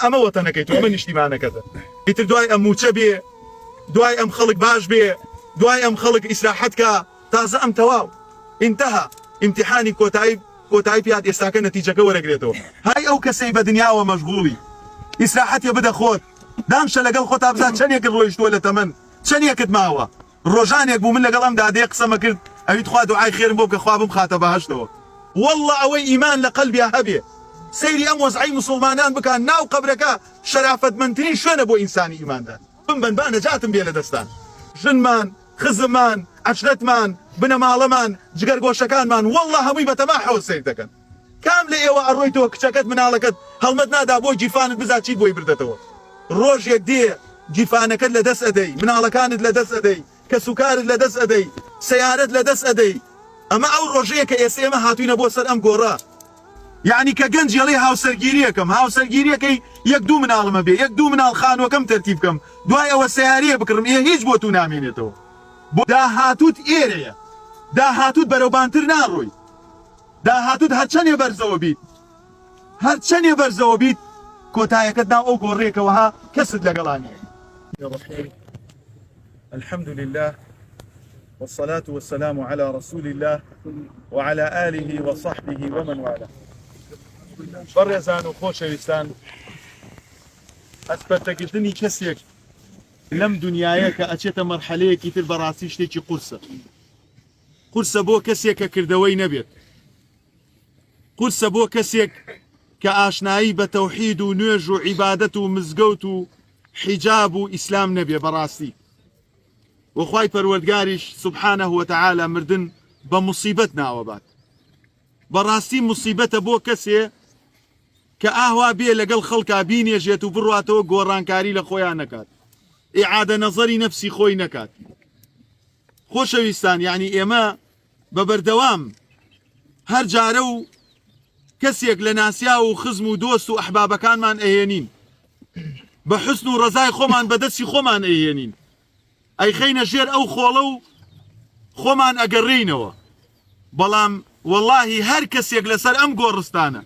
ئەمە وەتەنەکەیت ئەمە نیشتیمانەکەتە ئیتر دوای ئەم موچە بێ دوای ئەم خەڵک باش بێ دوای ئەم خەڵک ئیسراحەت کە تازە ئەم تەواو انتهى امتحانی کۆتایی پیاد ئێستاکە نەتیجەکە وەرەگرێتەوە هاي ئەو کەسەی بە دنیاوە مەشغوڵی ئیسراحەتێ بدە خۆت دامشە لەگەڵ خۆت بزان چەندێکت ڕۆیشتووە لە تەمەن چەندێکت ماوە ڕۆژانێک بوو من لەگەڵ ئەم دادەیە قسەمە کرد ئەویت خوا دوعای خێرم بۆ بکە خوا بمخاتە بەهەشتەوە والله ئەوەی ئیمان لە قەلبیا هەبێ سەیری ئەم وەزعی مسلمانان بکەن ناو قەبرەکە شەرافەتمەندترین شوێنە بۆ ئینسانی ئیماندار بن با نەجاتم بێ لە دەستان ژنمان خزممان عەشرەتمان بنەماڵەمان جگەرگۆشەکانمان والله هەمووی بەتەما حەوت سیر دەکەن کام لە ئێوە ئەڕۆیتەوە کچەکەت مناڵەکەت هەڵمەت نادا بۆی جیفانت بزات چیت بۆی بردەتەوە ڕۆژێک دێ جیفانەکەت لە دەست ئەدەی مناڵەکانت لە دەست ئەدەی کەسوکارت لە دەست ئەدەی سەیارەت لە دەست ئەدەی ئەمە ئەو ڕۆژەیە کە ئێستا ئێمە هاتووینە بۆ سەر ئەم گۆڕە یعنی کە گەنج ئەڵێ هاوسەرگیریەکەم هاوسەرگیریەکەی یەک دوو مناڵمە بێ یەک دوو مناڵ خانوەکەم تەرتیب بکەم دوای ئەوە سەیارەیە بکڕم هیچ بۆ تو نامێنێتەوە بۆ داهاتوت ئێرەیە داهاتوت بەرەوبانتر ناڕۆی داهاتوت هەرچەندێ بەرزەوە بیت هەرچەندێ بەرزەوە بیت کۆتایەکەت ناو ئەو گۆڕێکەوەها کەست لەگەڵانی الحمد لله والصلاة والسلام على رسول الله وعلى آله وصحبه ومن والاه بەڕێزان و خۆشەویستان ئەسپەرتەگرتنی کەسێک لەم دنیاە کە ئەچێتە مەرحەلەیەکی تر بەڕاستی شتێکی قورسە بۆ کەسێک کە کردەوەی نەبێت قورسە بۆ کەسێک کە ئاشنایی بە تەوحید و نوێژ و عیبادەت و مزگەوت و حیجاب و ئیسلام نەبێ بەڕاستی وخوای پەروەردگاریش سبحانه وتعالى مردن بە موسیبەت ناوەبات بەڕاستی موسیبەتە بۆ کەسێ کە ئاوا بێ لەگەڵ خەڵکا بینێژێت و بڕواتەوە گۆڕانکاری لە خۆیان نەکات ئیعادە نەزەری نەفسی خۆی نەکات خۆشەویستان یعنی ئێمە بە بەردەوام هەر جارە و کەسێک لە ناسیا و خزم و دۆست و ئەحبابەکانمان ئەهێنین بە حوسن و ڕەزای خۆمان بەدەستی خۆمان ئەهێنین ئەی خەینە ژێر ئەو خۆڵە و خۆمان ئەگەڕێینەوە بەڵام واللهی هەر کەسێک لەسەر ئەم گۆڕستانە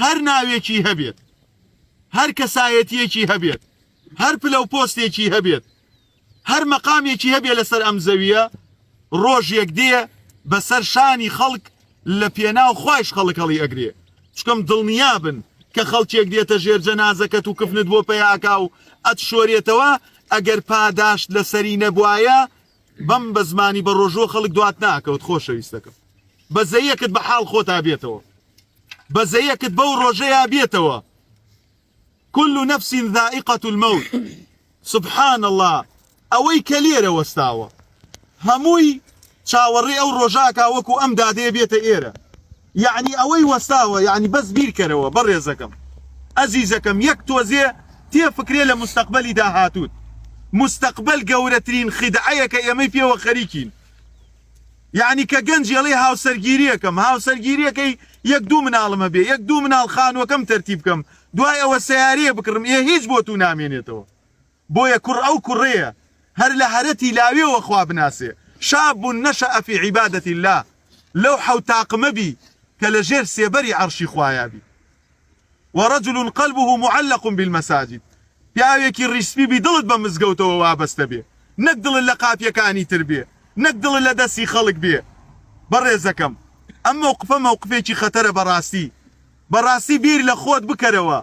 هەر ناوێکی هەبێت هەر کەسایەتیەکی هەبێت هەر پلە و پۆستێکی هەبێت هەر مەقامێکی هەبێت لەسەر ئەم زەویە ڕۆژێک دێ بەسەر شانی خەڵک لە پێناو خوایش خەڵک هەڵی ئەگرێ چکەم دڵنیابن کە خەڵکێک دێتە ژێر جەنازەکەت و کفنت بۆ پێیاکا و ئەت شۆرێتەوە ئەگەر پاداشت لەسەری نەبوایە بەم بە زمانی بە ڕۆژۆ خەڵک دوات ناکەوت خۆشەویستەکەم بەزەیەکت بە حاڵ خۆتا بێتەوە بەزەیەکت بەو ڕۆژەیە بێتەوە كل نفس ذائقة الموت سبحان الله ئەوەی کە لێرە وەستاوە هەمووی چاوەڕێ ئەو ڕۆژاکە وەکو ئەم دادەیە بێتە ئێرە یعنی ئەوەی وەستاوە یعنی بەس بیرکەرەوە بەڕێزەکەم ئەزیزەکەم یەک تۆزێ تێفکرێ لە مستەقبەلی داهاتوت مستەقبەل گەورەترین خیدعەیە کە ئێمەی پێوە خەریکین یعنی کە گەنج ئەڵێ هاوسەرگیریەکەم هاوسەرگیریەکەی یەک دوو مناڵمە بێ یەک دوو مناڵ خانوەکەم تەرتیب بکەم دوای ئەوە سەیارەیە بکڕم هیچ بۆ تو نامێنێتەوە بۆیە کوڕ ئەو کوڕەیە هەر لە هەرەتی لاوێەوە خوا بناسێ شاب نەشأ في عبادة الله لەو حەوتاقمە بی کە لە ژێر سێبەری عەرشی خوایە بی ورجل قلبه معلق بالمساجد پیاوێکی ڕیسپی دڵت بە مزگەوتەوە وابەستە بێ نەک دڵت لە قاپیەکانی تر بێ نەک دڵت لە دەستی خەڵک بێ بەڕێزەکەم ئەم موقفە موقفێکی خەتەرە بەڕاستی بیر لە خۆت بکەرەوە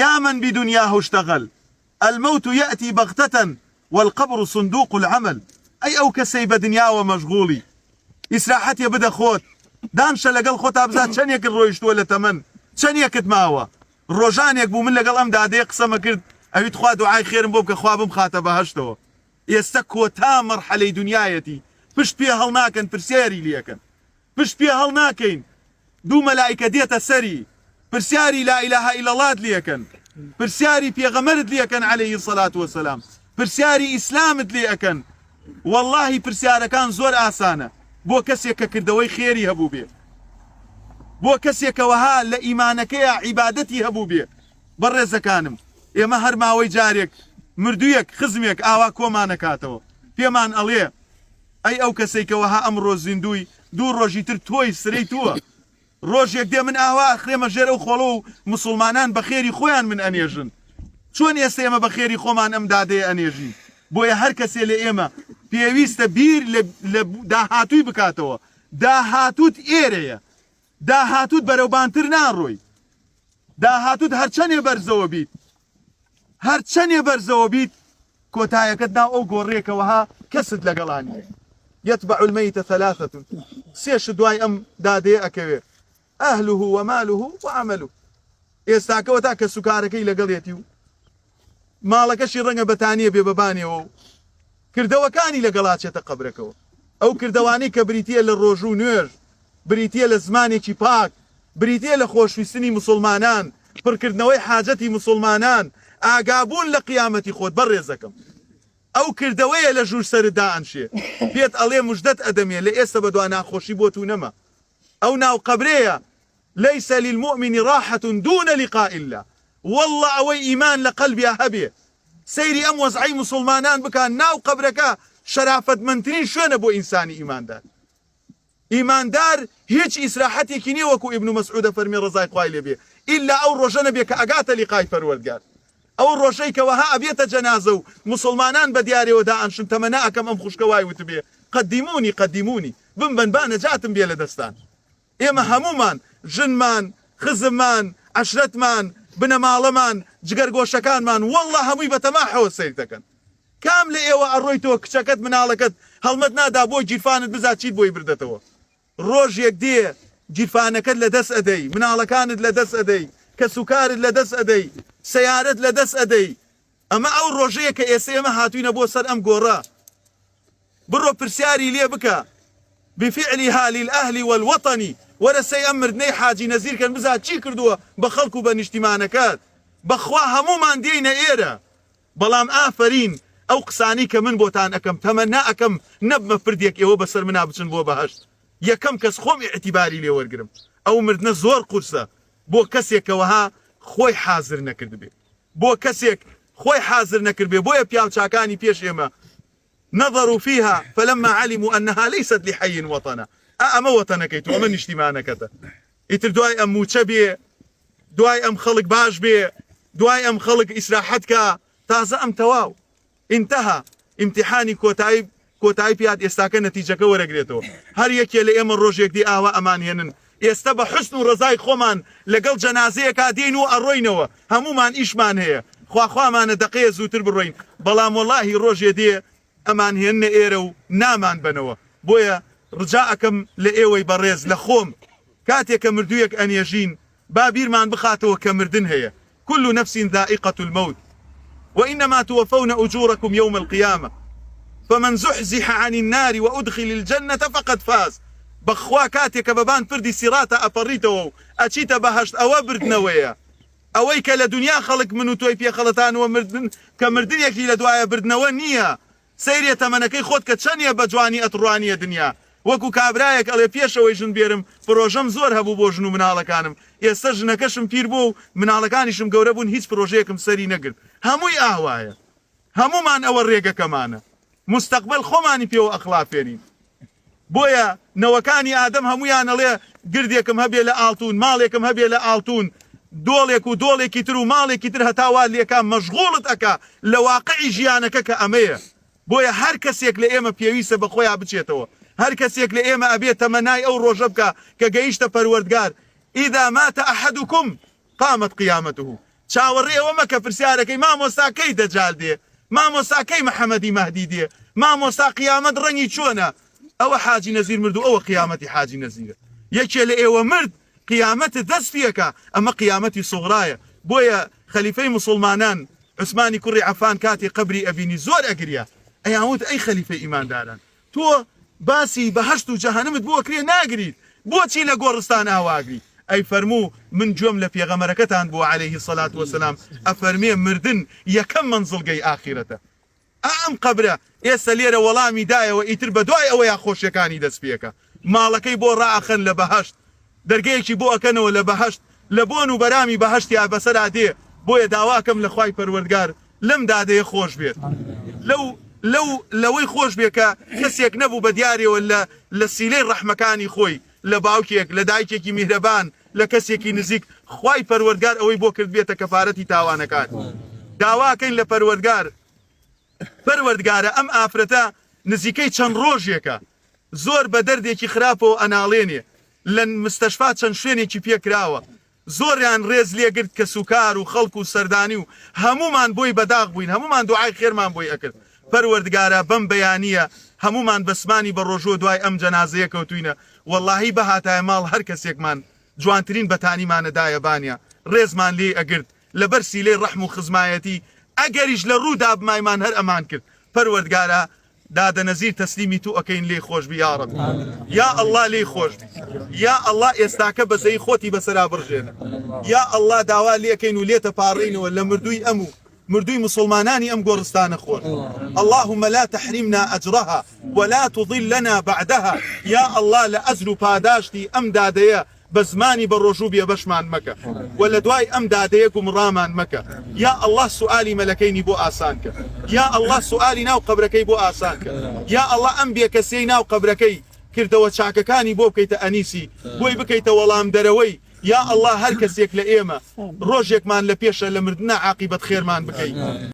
يا من بدنياه اشتغل الموت يأتي بغتة والقبر صندوق العمل أي أو كسي بدنيا ومشغولي إسراحتي بدا خوت دانشە لەگەڵ خۆتا بزات چەندێکت ڕۆیشتووە لە تەمەن چەندێکت ماوە ڕۆژانێک بوو من لەگەڵ ئەم دادەیە قسەمە کرد ئەویت خوا دوعای خێرم بۆ بکە خوا بمخاتە بەهەشتەوە ئێستا کۆتا مەرحەلەی دنیایەتی پشت پێ هەڵ ناکەن پرسیاری لێکەن پشت پێ هەڵ ناکەین دوو مەلائیکە دێتە سەری پرسیاری لا إله إلا الله لێکەن پرسیاری پێغەمبەرت لێکەن عليه الصلاة والسلام پرسیاری ئیسلامت لێکەن واللهی پرسیارەکان زۆر ئاسانە بۆ کەسێک کە کردەوەی خێری هەبوو بێ بۆ کەسێکەوەها لە ئیمانەکەیە عیبادەتی هەبوو بێ بەڕێزەکانم ئێمە هەر ماوەی جارێک مردوویەک خزمێک ئاوا کۆمانەکاتەوە پێمان ئەڵێ ئەی ئەو کەسێکەوەها ئەمڕۆ زیندووی دوو ڕۆژی تر تۆی سرەی تووە ڕۆژێک دێ من ئاوا خرێمە ژێرە و خۆڵە و مسلمانان بە خێری خۆیان من ئەنێژن چۆن ئێستا ئێمە بە خێری خۆمان ئەم دادەیە ئەنێژین بۆیە هەر کەسێ لە ئێمە پێویستە بیر لە داهاتووی بکاتەوە داهاتووت ئێرەیە داهاتووت بەرەوبانتر ناڕۆی داهاتووت هەرچەندێ بەرزەوە بیت هەرچەندێ بەرزەوە بیت کۆتایەکەت ناو ئەو گۆڕێکەوەها کەست لەگەڵانی يتبع الميت ثلاثة سێش دوای ئەم دادەیە ئەکەوێ ئەهله وماله وعمله ئێستاکەوە تا کە سوکارەکەی لەگەڵێتی و ماڵەکەشی ڕەنگە بەتانیە بێ بەبانێەوە و کردەوەکانی لەگەڵاچێتە قەبرەکەەوە ئەو کردەوانەی کە بریتە لە ڕۆژ و نوێژ بریتە لە زمانێکی پاک بریتە لە خۆشویستنی مسلمانان پڕکردنەوەی حاجەتی مسلمانان ئاگابوون لە قیامەتی خۆت بەڕێزەکەم ئەو کردەوەیە لە ژوور سەردا ئەنشێ پێت ئەڵێ موژدەت ئەدەمێ لە ئێستا بە دوا ناخۆشی بۆ تو نەما ئەو ناو قەبرەیە ليس للمؤمن راحة دون لقاء الله والله ئەوەی ئیمان لە قەلبیا هەبێ سەیری ئەم وەزعی مسلمانان بکەن ناو قەبرەکە شەرافەتمەندترین شوێنە بۆ ئینسانی ئیماندار ئیماندار هیچ ئیسراحەتێکی نییە وەکو ئیبن مەسعودە فەرمی ڕزای خوای لێبێ ئیلا ئەو ڕۆژە نەبێ کە ئەگاتە لیقای پەروەردگار ئەو ڕۆژەی کەوەها ئەبێتە جەنازە و مسلمانان بە دیارەوەدا ئەنشن تەمەنا ئەکەم ئەم خوشکە وای وتبێ قەدیمونی بمبەن نەجاتم بێ لە دەستان ئێمە هەمومان ژنمان خزممان عەشرەتمان بنەماڵەمان جگەرگۆشەکانمان وەڵڵا هەمووی بەتەماحەوە سەیر دەکەن کام لە ئێوە ئەڕۆیتەوە کچەکەت مناڵەکەت هەڵمەت نادا بۆی گیرفانت بزات چیت بۆی بردەتەوە ڕۆژێک دێ گیرفانەکەت لە دەست ئەدەی مناڵەکانت لە دەست ئەدەی کە سوکارت لە دەست ئەدەی سەیارەت لە دەست ئەدەی ئەمە ئەو ڕۆژەیە کە ئێستا ئێمە هاتووینە بۆ سەر ئەم گۆڕە بڕۆ پرسیاری لێ بکە بفعلها للأهل والوطن وەرە سەی ئەم مردنەی حاجی نەزیرکەن بزات چی کردووە بە خەڵک و بە نیشتیمانەکەت بەخوا هەمومان دێینە ئێرە بەڵام ئافرین ئەو قسانی کە من بۆتان ئەەکەم تەمەنا ئەەکەم نەبمە پردێک ئێوە بەسەر منا بچن بۆ بەهەشت یەکەم کەس خۆم ئیعتیباری لێ وەرگرم ئەو مردنە زۆر قورسە بۆ کەسێکەوەها خۆی حازر نەکرد بێ بۆ کەسێک خۆی حازر نەکرد بێ بۆیە پیاوچاکانی پێش ئێمە نظروا فيها فلما علموا أنها ليست لحي وطنا ئەمە وەتەنەکەی تو ئەمە نیشتیمانەکەتە ئیتر دوای ئەم موچە بێ دوای ئەم خەڵک باش بێ دوای ئەم خەڵک ئیسراحەت کە تازە ئەم تەواو انتهى امتحانی کۆتایی پیاد ئێستاکە نەتیجەکە وەرەگرێتەوە هەر یەکێ لە ئێمە ڕۆژێک دی ئاوا ئەمانهێنن ئێستا بە حسن و ڕزای خۆمان لەگەڵ جەنازەیەکا دێن و ئەڕۆینەوە هەمومان ئیشمان هەیە خواخوامانە دەقەیە زووتر بڕۆین بەڵام وەڵاهی ڕۆژێ دێ ئەمان هێنە ئێرە و نامان بنەوە بۆیە ڕجاءەکەم لە ئێوەی بەڕێز لە خۆم کاتێککە مردوویەک ئەنێژین با بیرمان بخاتەوە کە مردن هەیە كل نفس ذائقة الموت وإنما توفون أجوركم يوم القيامة فمن زحزح عن النار وأدخل الجنة فقد فاز بخوا كاتێککە بەبان پردی سیراتە ئەپەڕیتەوە و ئەچیتە بەهەشت ئەوە بردنەوەیە ئەوەی کە لە دنیا خەڵک من و تۆی پێخەڵەتانەوە مردن کە مردنێکی لە دوایە بردنەوە نییە سەیرێ تەمەنەکەی خۆت کە چەندە بە جوانی ئەتڕوانیە دنیا وەکو کابرایەک ئەڵێ پێشەوەی ژن بێرم پرۆژەم زۆر هەبوو بۆ ژن و مناڵەکانم ئێستا ژنەکەشم پیر بوو و مناڵەکانیشم گەورە بوون هیچ پرۆژەیەکم سەری نەگرت هەمووی ئاوایە هەمومان ئەوە ڕێگەکەمانە مستەقبل خۆمانی پێوە ئەخلافێنین بۆیە نەوەکانی ئادەم هەمویان ئەڵێ گردێکم هەبێ لە ئاڵتون ماڵێکم هەبێ لە ئاڵتون دۆڵێک و دۆڵێکی تر و ماڵێکی تر هەتاوا لێکا مەشغوڵت ئەکا لە واقعی ژیانەکە کە ئەمەیە بۆیە هەر کەسێک لە ئێمە پێویستە بە خۆیان بچێتەوە هەر کەسێک لە ئێمە ئەبێت تەمەنای ئەو ڕۆژە بکە کە گەیشتە پەروەردگار ئیدا ماتە ئەحەدوکم قامت قیامەته چاوەڕێ ئەوە مەکە پرسیارەکەی مامۆستاکەی دەجال دێ مامۆستاکەی محەممەدی مەهدی دێ مامۆستا قیامەت ڕەنگی چۆنە ئەوە حاجی نەزیر مرد و ئەوە قیامەتی حاجی نەزیرە یەکێ لە ئێوە مرد قیامەت دەست پێکە ئەمە قیامەتی سوغرایە بۆیە خەلیفەی مسلمانان عوسمانی کوڕی عەفان کاتی قبری ئەبینی زۆر ئەگریا ئەیانوت ئەی خەلیفەی ئیمانداران تۆ باسی بەهەشت و جەهەنەمت بۆ کرێ ناگریت بۆچی لە گۆڕستان ئاواگری ئەی فەرموو من گوێم لە پێغەمبەرەکەتان بۆ عەلەیهی سەڵات وەسەلام ئەفەرمێ مردن یەکەم مەنزڵگەی ئاخیرەتە ئەم قەبرە ئێستا لێرە وەڵامی دایەوە ئیتر بە دوای ئەوەیە خۆشیەکانی دەست پێکە ماڵەکەی بۆ ڕائەخەن لە بەهەشت دەرگەیەکی بۆ ئەکەنەوە لە بەهەشت لە بۆن و بەرامی بەهەشتیا بەسەرا دێ بۆیە داواکەم لە خوای پەروەردگار لەم دادەیە خۆش بێت لەوەی خۆش بێ کە کەسێک نەبوو بە دیارەوە لە سیلەی ڕەحمەکانی خۆی لە باوکێک لە دایکێکی میهرەبان لە کەسێکی نزیک خوای پەروەردگار ئەوەی بۆ کرد بێتە کەفارەتی تاوانەکان داواکەین لە پەروەردگارە ئەم ئافرەتە نزیکەی چەند ڕۆژێکە زۆر بە دەردێکی خراپەوە ئەناڵێنێ لە مستەشفا چەند شوێنێکی پێکراوە زۆریان ڕێز لێگرت کە سوکار و خەڵک و سەردانی و هەمومان بۆی بەداغ بووین هەمومان دوعای خێرمان بۆی ئەکرد پەروەردگارە بەم بەیانیە هەمومان بەسمانی بە ڕۆژوە دوای ئەم جەنازەیە کەوتوینە وەڵاهی بەهاتایە ماڵ هەر کەسێکمان جوانترین بەتانیمانەدایە بانیا ڕێزمان لێ ئەگرت لەبەر سیلەی ڕەحم و خزمایەتی ئەگەریش لە ڕوودا بمایمان هەر ئەمان کرد پەروەردگارە دادەنەزیر تەسلیمی تو ئەەکەین لێ خۆش بی یا ڕەب یا ئەڵڵا لێ خۆش یا ئەڵڵا ئێستاکە بەزەی خۆتی بەسەرا بڕژێنە یا ئەڵڵا داوا لێکەین و لێتە پاڕینەوە لە مردووی ئەم و مردووی مسلمانانی ئەم گۆڕستانە خۆش اللهم لا تحرمنا أجرها ولا تضلنا بعدها يا الله لأجر پاداشتی ئەم دادەیە بە زمانی بە ڕۆژوو بێ بەشمان مەکە و لە دوای ئەم دادەیە گومڕامان مەکە یا الله سوئالی مەلەکەینی بۆ ئاسان کە یا الله سوئالی ناو قەبرەکەی بۆ ئاسان کە یا الله ئەم بێکەسەی ناو قەبرەکەی کردەوە چاکەکانی بۆ بکەیتە ئەنیسی بۆی بکەیتە وەڵام دەرەوەی یا الله هەر کەسێک لە ئێمە ڕۆژێکمان لە پێشە لە مردنە عاقیبەت خێرمان بکەیت